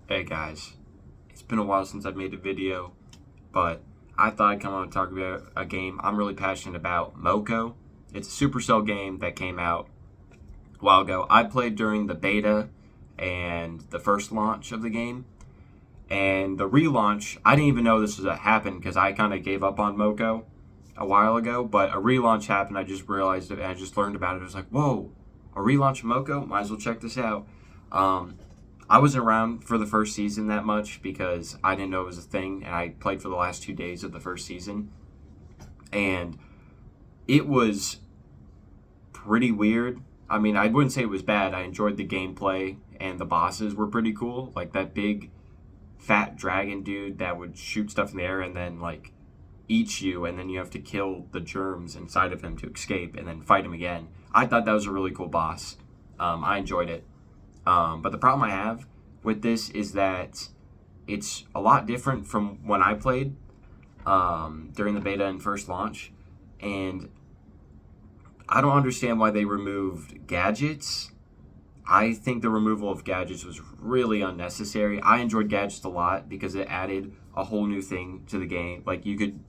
Hey guys, it's been a while since I've made a video, but I thought I'd come on and talk about a game I'm really passionate about, Moko. It's a Supercell game that came out a while ago. I played during the beta and the first launch of the game, and the relaunch, I didn't even know this was happened because I kind of gave up on Moko a while ago, but a relaunch happened. I just realized it and I just learned about it. I was like, whoa, a relaunch of Moko? Might as well check this out. Um, I wasn't around for the first season that much because I didn't know it was a thing, and I played for the last 2 days of the first season, and it was pretty weird. I mean, I wouldn't say it was bad. I enjoyed the gameplay, and the bosses were pretty cool. Like that big, fat dragon dude that would shoot stuff in the air and then like eat you, and then you have to kill the germs inside of him to escape, and then fight him again. I thought that was a really cool boss. I enjoyed it. But the problem I have with this is that it's a lot different from when I played during the beta and first launch. And I don't understand why they removed gadgets. I think the removal of gadgets was really unnecessary. I enjoyed gadgets a lot because it added a whole new thing to the game. Like you could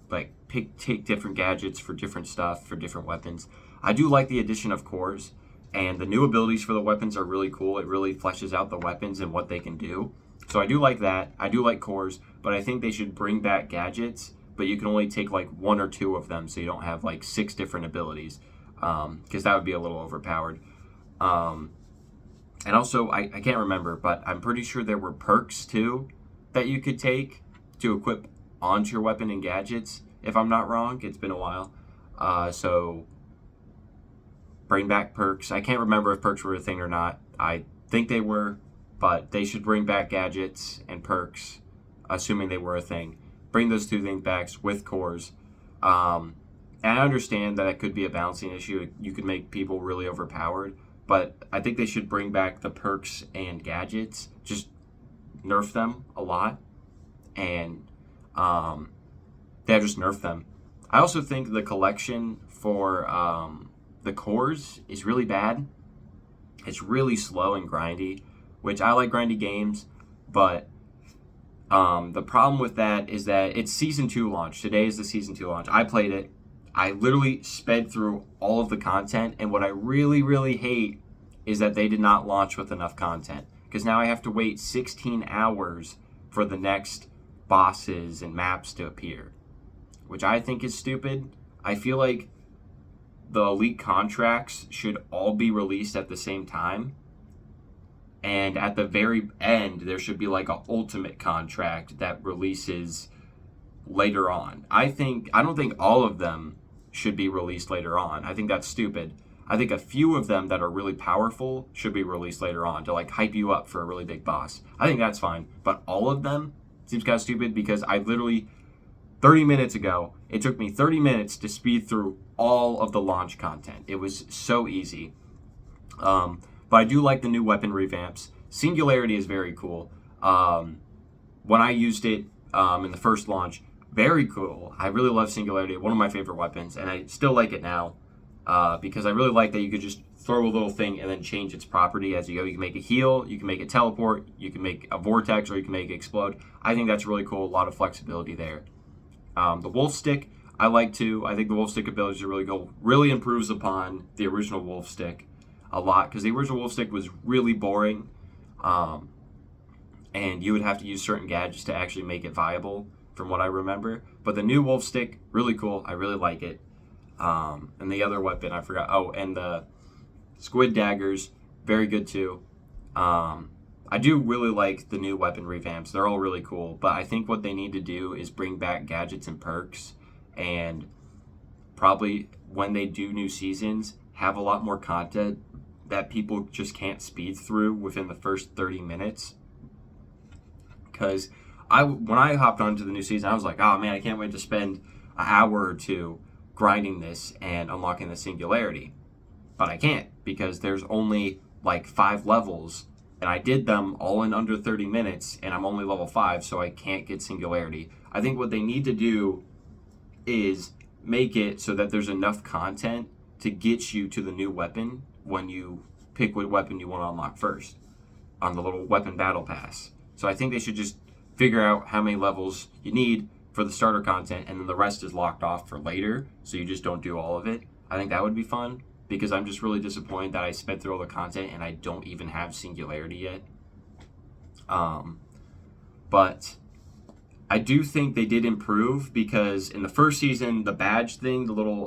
take different gadgets for different stuff, for different weapons. I do like the addition of cores, and the new abilities for the weapons are really cool. It really fleshes out the weapons and what they can do. So I do like that. I do like cores, but I think they should bring back gadgets, but you can only take like one or two of them, so you don't have like 6 different abilities, because that would be a little overpowered. Um, and also, I can't remember, but I'm pretty sure there were perks too that you could take to equip onto your weapon and gadgets. If I'm not wrong, it's been a while. So bring back perks. I can't remember if perks were a thing or not. I think they were, but they should bring back gadgets and perks, assuming they were a thing. Bring those two things back with cores. And I understand that it could be a balancing issue. You could make people really overpowered, but I think they should bring back the perks and gadgets. Just nerf them a lot, and they just nerf them. I also think the collection for the cores is really bad. It's really slow and grindy, which I like grindy games, but the problem with that is that it's season 2 launch. Today is the season 2 launch. I played it. I literally sped through all of the content, and what I really, really hate is that they did not launch with enough content, because now I have to wait 16 hours for the next bosses and maps to appear, which I think is stupid. I feel like the elite contracts should all be released at the same time, and at the very end there should be like an ultimate contract that releases later on. I don't think all of them should be released later on. I think that's stupid. I think a few of them that are really powerful should be released later on to like hype you up for a really big boss. I think that's fine, but all of them seems kind of stupid, because I literally 30 minutes ago, it took me 30 minutes to speed through all of the launch content. It was so easy. But I do like the new weapon revamps. Singularity is very cool. When I used it in the first launch, very cool. I really love Singularity, one of my favorite weapons, and I still like it now because I really like that you could just throw a little thing and then change its property as you go. You can make it heal, you can make it teleport, you can make a vortex, or you can make it explode. I think that's really cool. A lot of flexibility there. The wolf stick I like too. I think the wolf stick abilities are really cool. Really improves upon the original wolf stick a lot, because the original wolf stick was really boring, and you would have to use certain gadgets to actually make it viable, from what I remember. But the new wolf stick, really cool. I really like it. And the other weapon I forgot. Oh, and the squid daggers, very good too. I do really like the new weapon revamps. They're all really cool, but I think what they need to do is bring back gadgets and perks, and probably when they do new seasons, have a lot more content that people just can't speed through within the first 30 minutes. Because when I hopped onto the new season, I was like, oh man, I can't wait to spend an hour or two grinding this and unlocking the singularity. But I can't, because there's only like 5 levels, and I did them all in under 30 minutes, and I'm only level 5, so I can't get singularity. I think what they need to do is make it so that there's enough content to get you to the new weapon when you pick what weapon you want to unlock first on the little weapon battle pass. So I think they should just figure out how many levels you need for the starter content, and then the rest is locked off for later, so you just don't do all of it. I think that would be fun, because I'm just really disappointed that I sped through all the content and I don't even have Singularity yet. But I do think they did improve, because in the first season, the badge thing, the little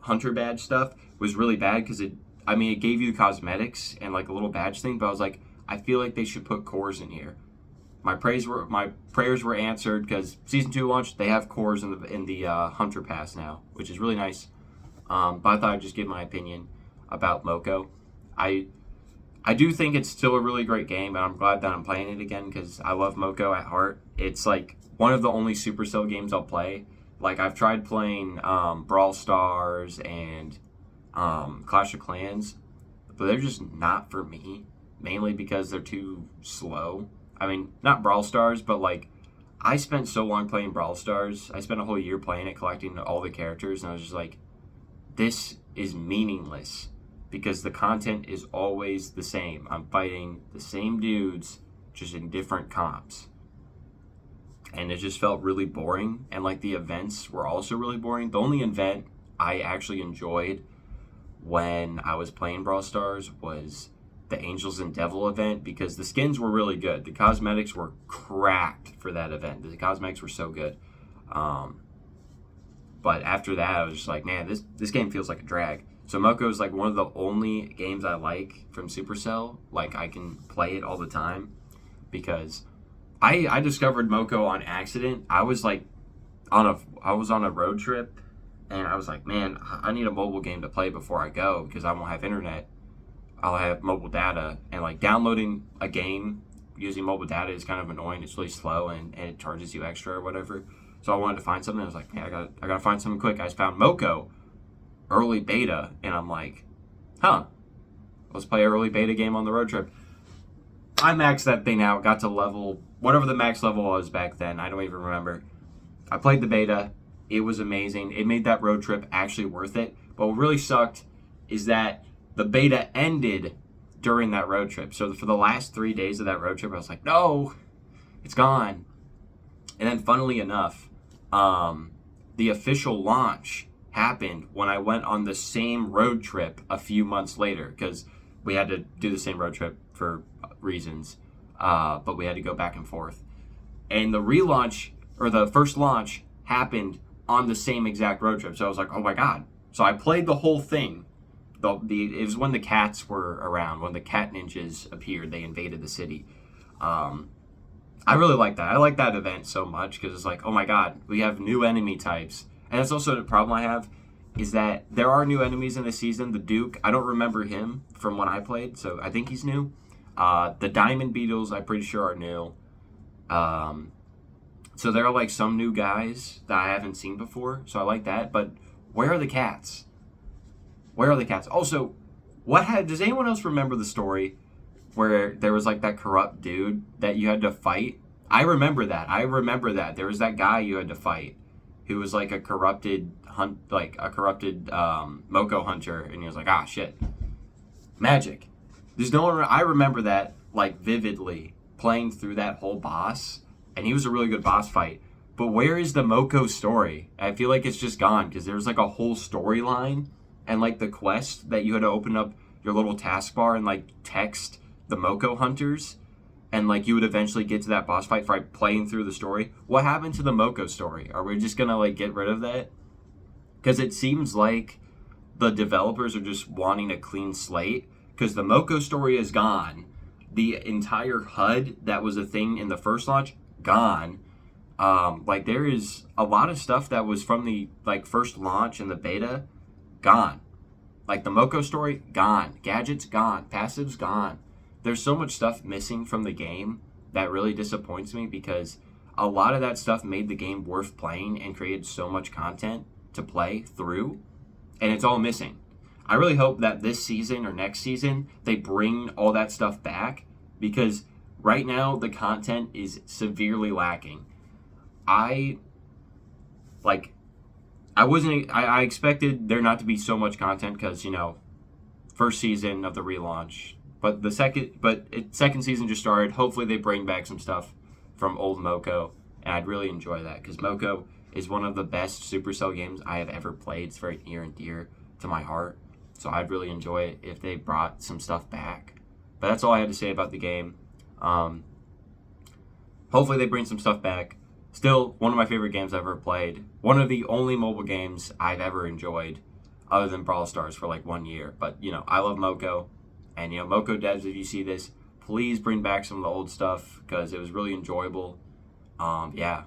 hunter badge stuff, was really bad because it gave you cosmetics and like a little badge thing, but I was like, I feel like they should put cores in here. My prayers were answered, because season 2 launched. They have cores in the hunter pass now, which is really nice. But I thought I'd just give my opinion about Moko. I do think it's still a really great game, and I'm glad that I'm playing it again, because I love Moko at heart. It's like one of the only Supercell games I'll play. Like, I've tried playing Brawl Stars and Clash of Clans, but they're just not for me, mainly because they're too slow. I mean, not Brawl Stars, but like, I spent so long playing Brawl Stars. I spent a whole year playing it, collecting all the characters, and I was just like, this is meaningless, because the content is always the same. I'm fighting the same dudes, just in different comps. And it just felt really boring. And like, the events were also really boring. The only event I actually enjoyed when I was playing Brawl Stars was the Angels and Devil event, because the skins were really good. The cosmetics were cracked for that event. The cosmetics were so good. But after that, I was just like, man, this game feels like a drag. So Moko is like one of the only games I like from Supercell. Like, I can play it all the time, because I discovered Moko on accident. I was like on a road trip, and I was like, man, I need a mobile game to play before I go, because I won't have internet. I'll have mobile data, and like, downloading a game using mobile data is kind of annoying. It's really slow, and it charges you extra or whatever. So I wanted to find something. I was like, man, I gotta find something quick. I just found Moko early beta, and I'm like, let's play an early beta game on the road trip. I maxed that thing out, got to level, whatever the max level was back then, I don't even remember. I played the beta, it was amazing. It made that road trip actually worth it. But what really sucked is that the beta ended during that road trip. So for the last 3 days of that road trip, I was like, no, it's gone. And then funnily enough, the official launch happened when I went on the same road trip a few months later, because we had to do the same road trip for reasons, but we had to go back and forth. And the relaunch, or the first launch, happened on the same exact road trip. So I was like, oh my god. So I played the whole thing. It was when the cats were around, when the cat ninjas appeared, they invaded the city. I really like that. I like that event so much, because it's like, oh my god, we have new enemy types. And that's also the problem I have, is that there are new enemies in this season. The Duke, I don't remember him from when I played, so I think he's new. The Diamond Beetles, I'm pretty sure, are new. So there are like some new guys that I haven't seen before, so I like that. But where are the cats? Where are the cats? Also, does anyone else remember the story where there was like that corrupt dude that you had to fight? I remember that. There was that guy you had to fight who was like a corrupted Moko hunter, and he was like, shit, magic. There's no one. I remember that like vividly, playing through that whole boss, and he was a really good boss fight. But where is the Moko story? I feel like it's just gone, because there was like a whole storyline, and like the quest that you had to open up your little taskbar and like text the Moko hunters, and like you would eventually get to that boss fight for like, playing through the story. What happened to the Moko story? Are we just gonna like get rid of that? Because it seems like the developers are just wanting a clean slate, because the Moko story is gone. The entire HUD that was a thing in the first launch, gone. Like, there is a lot of stuff that was from the like first launch and the beta, gone. Like the Moko story, gone. Gadgets, gone. Passives, gone. There's so much stuff missing from the game that really disappoints me, because a lot of that stuff made the game worth playing and created so much content to play through, and it's all missing. I really hope that this season or next season they bring all that stuff back, because right now the content is severely lacking. I expected there not to be so much content, because, first season of the relaunch, Second season just started. Hopefully they bring back some stuff from old Moko, and I'd really enjoy that because Moko is one of the best Supercell games I have ever played. It's very near and dear to my heart, so I'd really enjoy it if they brought some stuff back. But that's all I had to say about the game. Hopefully they bring some stuff back. Still, one of my favorite games I've ever played. One of the only mobile games I've ever enjoyed, other than Brawl Stars for like 1 year. But, I love Moko. And, Moko devs, if you see this, please bring back some of the old stuff because it was really enjoyable. Yeah,